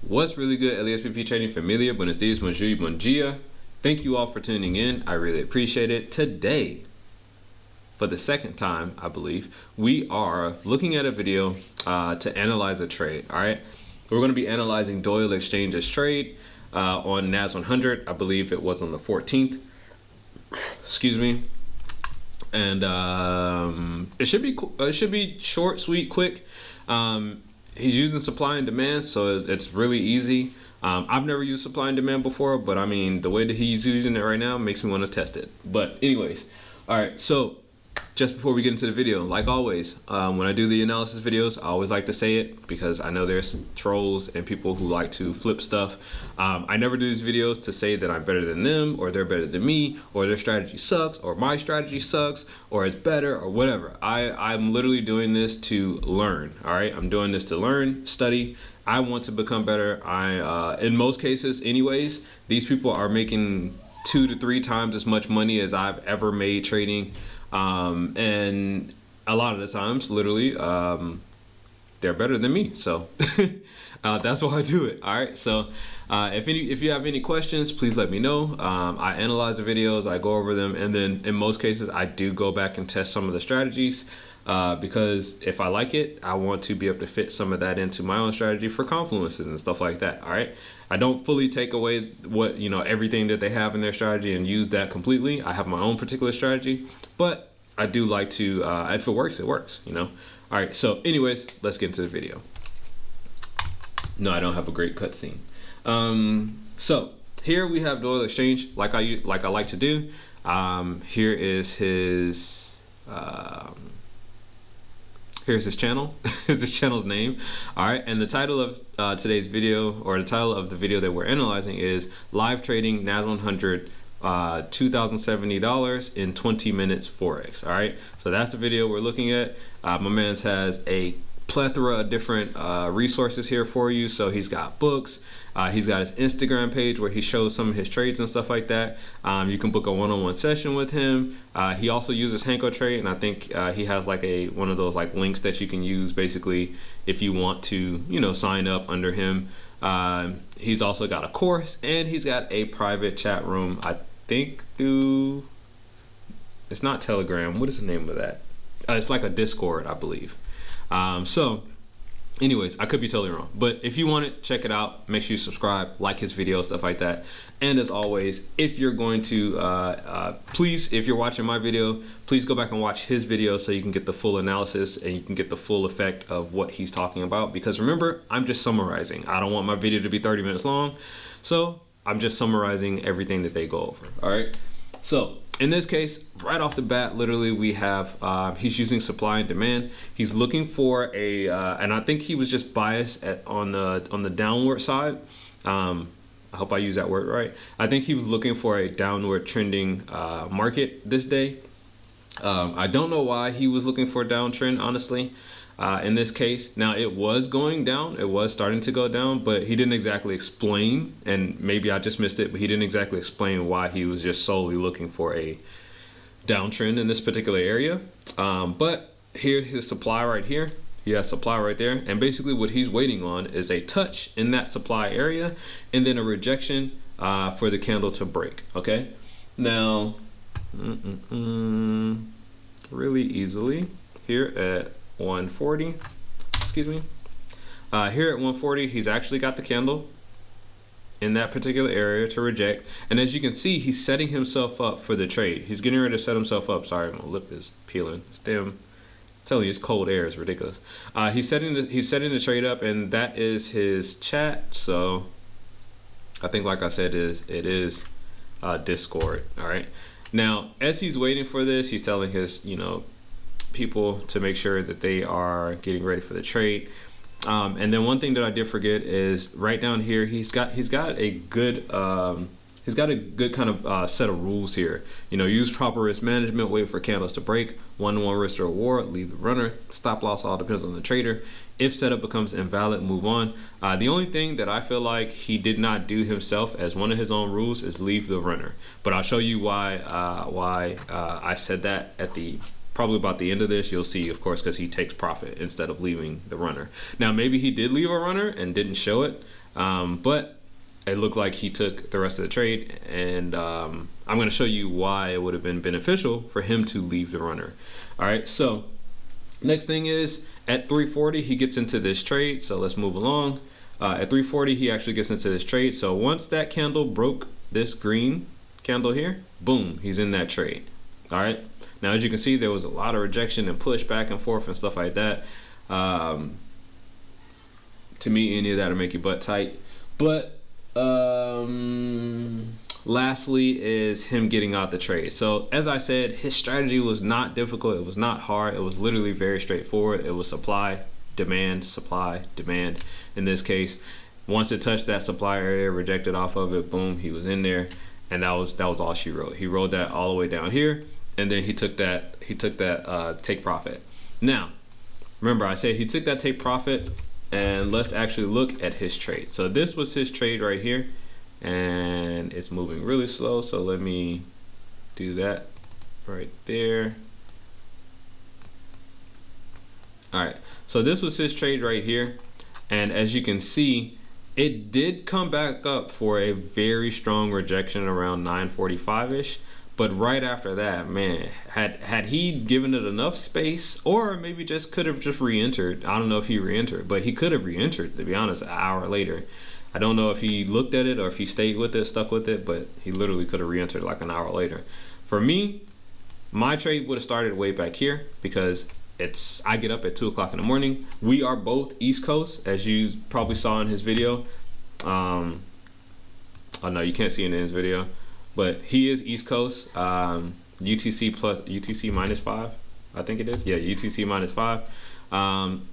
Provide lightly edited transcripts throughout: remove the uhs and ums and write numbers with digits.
What's really good, LeSBP trading familia? Buenos dias, bonjour, bon dia. Thank you all for tuning in. I really appreciate it. Today, for the second time, I believe, we are looking at a video to analyze a trade. All right, we're going to be analyzing Doyle Exchange's trade on NAS100. I believe it was on the 14th. Excuse me. And it should be short, sweet, quick. He's using supply and demand, so it's really easy. I've never used supply and demand before, but I mean, the way that he's using it right now makes me want to test it. But anyways, all right, so just before we get into the video, like always, when I do the analysis videos, I always like to say it because I know there's trolls and people who like to flip stuff. I never do these videos to say that I'm better than them, or they're better than me, or their strategy sucks, or my strategy sucks, or it's better, or whatever. I'm literally doing this to learn. All right, I'm doing this to learn, study. I want to become better. In most cases anyways, these people are making 2 to 3 times as much money as I've ever made trading. And a lot of the times, literally, they're better than me. So that's why I do it. All right. So if you have any questions, please let me know. I analyze the videos, I go over them, and then in most cases, I do go back and test some of the strategies. Because if I like it, I want to be able to fit some of that into my own strategy for confluences and stuff like that. All right. I don't fully take away everything that they have in their strategy and use that completely. I have my own particular strategy, but I do like to, if it works, it works, All right. So anyways, let's get into the video. No, I don't have a great cutscene. So here we have Doyle Exchange, like I like to do. Here is his, here's his channel. Here's his channel's name. All right, and the title of today's video, or the title of the video that we're analyzing, is Live Trading NAS100 $2,070 in 20 minutes Forex. All right, so that's the video we're looking at. My man's has a plethora of different resources here for you. So he's got books, he's got his Instagram page where he shows some of his trades and stuff like that. You can book a one-on-one session with him. He also uses Hanko Trade, and I think he has like one of those like links that you can use basically if you want to sign up under him. He's also got a course, and he's got a private chat room, I think through, it's not Telegram, what is the name of that? It's like a Discord, I believe. So anyways, I could be totally wrong, but if you want it, check it out. Make sure you subscribe, like his videos, stuff like that. And as always, if you're going to please, if you're watching my video, please go back and watch his video so you can get the full analysis and you can get the full effect of what he's talking about. Because remember, I'm just summarizing. I don't want my video to be 30 minutes long, so I'm just summarizing everything that they go over. All right, so in this case, right off the bat, literally we have, he's using supply and demand. He's looking for a, and I think he was just biased on the downward side. I hope I use that word right. I think he was looking for a downward trending market this day. I don't know why he was looking for a downtrend, honestly. In this case, now it was going down, it was starting to go down, but he didn't exactly explain, and maybe I just missed it, but he didn't exactly explain why he was just solely looking for a downtrend in this particular area. But here's his supply right here. He has supply right there, and basically what he's waiting on is a touch in that supply area and then a rejection for the candle to break. Okay, now really easily here at 140, excuse me, here at 140, he's actually got the candle in that particular area to reject, and as you can see, he's setting himself up for the trade. He's getting ready to set himself up. Sorry, my lip is peeling. It's damn, I'm telling you, it's cold air, it's ridiculous. He's setting the trade up, and that is his chat. So I think, like I said, it is Discord. All right, now as he's waiting for this, he's telling his people to make sure that they are getting ready for the trade. And then one thing that I did forget is right down here, he's got a good kind of set of rules here. Use proper risk management, wait for candles to break, 1-to-1 risk to reward, leave the runner, stop loss all depends on the trader. If setup becomes invalid, move on. The only thing that I feel like he did not do himself as one of his own rules is leave the runner. But I'll show you why I said that at the probably about the end of this, you'll see, of course, because he takes profit instead of leaving the runner. Now, maybe he did leave a runner and didn't show it, but it looked like he took the rest of the trade, and I'm going to show you why it would have been beneficial for him to leave the runner. All right, so next thing is at 340, he gets into this trade. So let's move along. At 340, he actually gets into this trade. So once that candle broke this green candle here, boom, he's in that trade. All right. Now, as you can see, there was a lot of rejection and push back and forth and stuff like that. To me, any of that will make your butt tight. But lastly is him getting out the trade. So as I said, his strategy was not difficult. It was not hard. It was literally very straightforward. It was supply, demand, in this case. Once it touched that supply area, rejected off of it, boom, he was in there, and that was all she wrote. He rode that all the way down here, and then he took that take profit. Now, remember I said he took that take profit, and let's actually look at his trade. So this was his trade right here, and it's moving really slow, so let me do that right there. All right, so this was his trade right here, and as you can see, it did come back up for a very strong rejection around 945-ish, but right after that, man, had he given it enough space, or maybe just could have just re-entered. I don't know if he re-entered, but he could have re-entered, to be honest, an hour later. I don't know if he looked at it or if he stayed with it, stuck with it, but he literally could have re-entered like an hour later. For me, my trade would have started way back here, because I get up at 2 o'clock in the morning. We are both East Coast, as you probably saw in his video. Oh no, you can't see it in his video, but he is East Coast. UTC minus 5, I think it is. Yeah, UTC minus 5.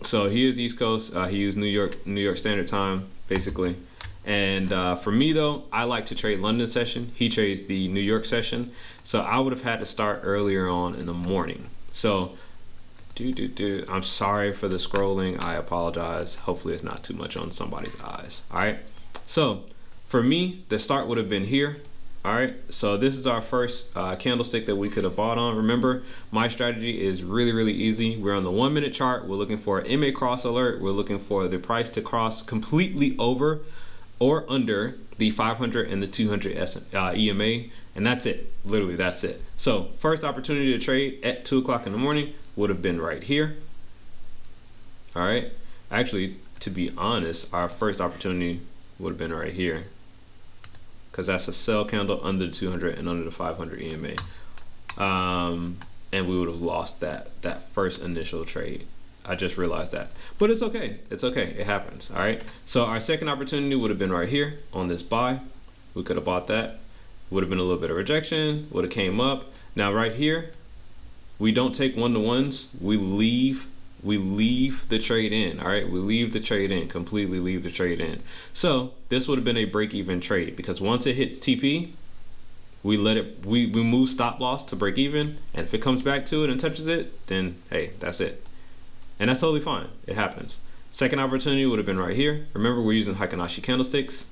So he is East Coast. He used New York Standard Time, basically. And for me though, I like to trade London session. He trades the New York session. So I would have had to start earlier on in the morning. So I'm sorry for the scrolling. I apologize. Hopefully it's not too much on somebody's eyes. All right. So for me, the start would have been here. All right. So this is our first candlestick that we could have bought on. Remember, my strategy is really easy. We're on the 1 minute chart. We're looking for an MA cross alert. We're looking for the price to cross completely over or under the 500 and the 200 EMA. And that's it. Literally, that's it. So first opportunity to trade at 2 o'clock in the morning would have been right here. All right. Actually, to be honest, our first opportunity would have been right here, because that's a sell candle under the 200 and under the 500 EMA. And we would have lost that first initial trade. I just realized that, but it's okay. It's okay. It happens. All right. So our second opportunity would have been right here on this buy. We could have bought that. Would have been a little bit of rejection. Would have came up. Now right here, we don't take one-to-ones. We leave the trade in. All right, we leave the trade in, completely leave the trade in. So this would have been a break-even trade, because once it hits TP, we move stop loss to break even, and if it comes back to it and touches it, then hey, that's it, and that's totally fine. It happens. Second opportunity would have been right here. Remember, we're using Heikin-Ashi candlesticks.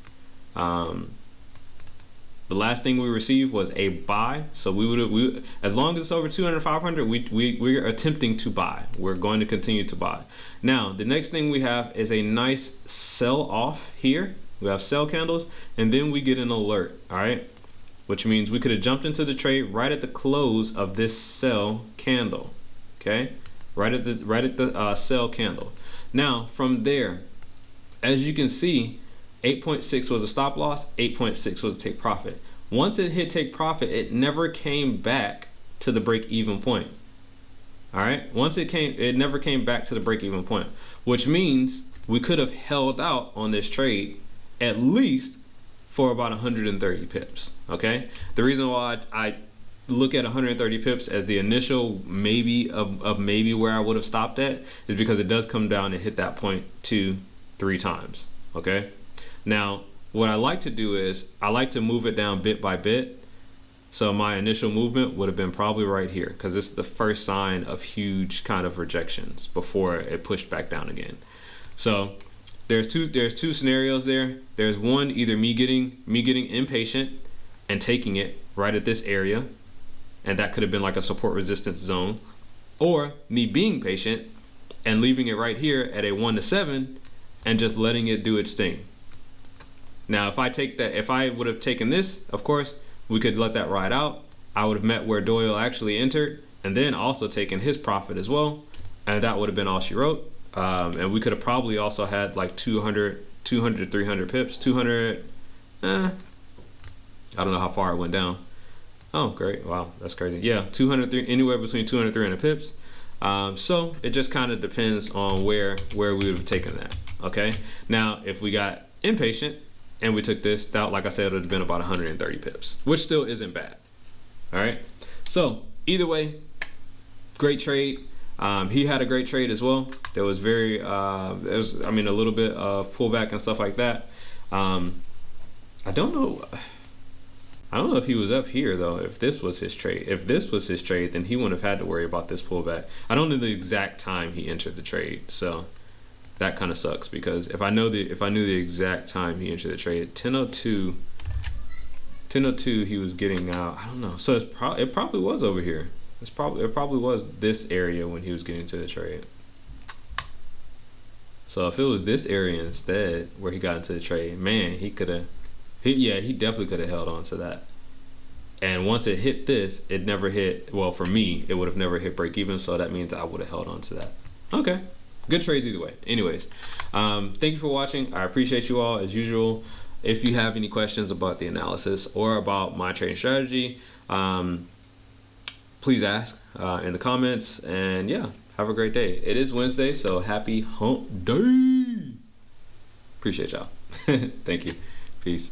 The last thing we received was a buy, so we as long as it's over 200, 500, we're attempting to buy. We're going to continue to buy. Now the next thing we have is a nice sell off here. We have sell candles, and then we get an alert. All right, which means we could have jumped into the trade right at the close of this sell candle. Okay, right at the sell candle. Now from there, as you can see, 8.6 was a stop loss, 8.6 was a take profit. Once it hit take profit, it never came back to the break even point. All right, it never came back to the break even point, which means we could have held out on this trade at least for about 130 pips. Okay, the reason why I look at 130 pips as the initial maybe of maybe where I would have stopped at is because it does come down and hit that point 2-3 times. Okay. Now, what I like to do is I like to move it down bit by bit. So my initial movement would have been probably right here, because it's the first sign of huge kind of rejections before it pushed back down again. So there's two scenarios there. There's one, either me getting impatient and taking it right at this area, and that could have been like a support resistance zone. or me being patient and leaving it right here at a 1 to 7 and just letting it do its thing. Now, if I would have taken this, of course, we could let that ride out. I would have met where Doyle actually entered and then also taken his profit as well. And that would have been all she wrote. And we could have probably also had like 200 to 300 pips. 200, I don't know how far it went down. Oh, great. Wow, that's crazy. Yeah, 200, anywhere between 200 and 300 pips. So it just kind of depends on where we would have taken that. Okay. Now, if we got impatient and we took this, that, like I said, it would have been about 130 pips, which still isn't bad. All right. So either way, great trade. He had a great trade as well. There was very, a little bit of pullback and stuff like that. I don't know if he was up here though. If this was his trade, then he wouldn't have had to worry about this pullback. I don't know the exact time he entered the trade, so that kind of sucks, because if I knew the exact time he entered the trade, 10:02 he was getting out. I don't know. So it probably was over here. It probably was this area when he was getting to the trade. So if it was this area instead where he got into the trade, man, he definitely could have held on to that. And once it hit this, it never hit, well, for me, it would have never hit break even, so that means I would have held on to that. Okay, good trades either way. Anyways, thank you for watching. I appreciate you all as usual. If you have any questions about the analysis or about my trading strategy, please ask in the comments. And yeah, have a great day. It is Wednesday, so happy hump day. Appreciate y'all. Thank you. Peace.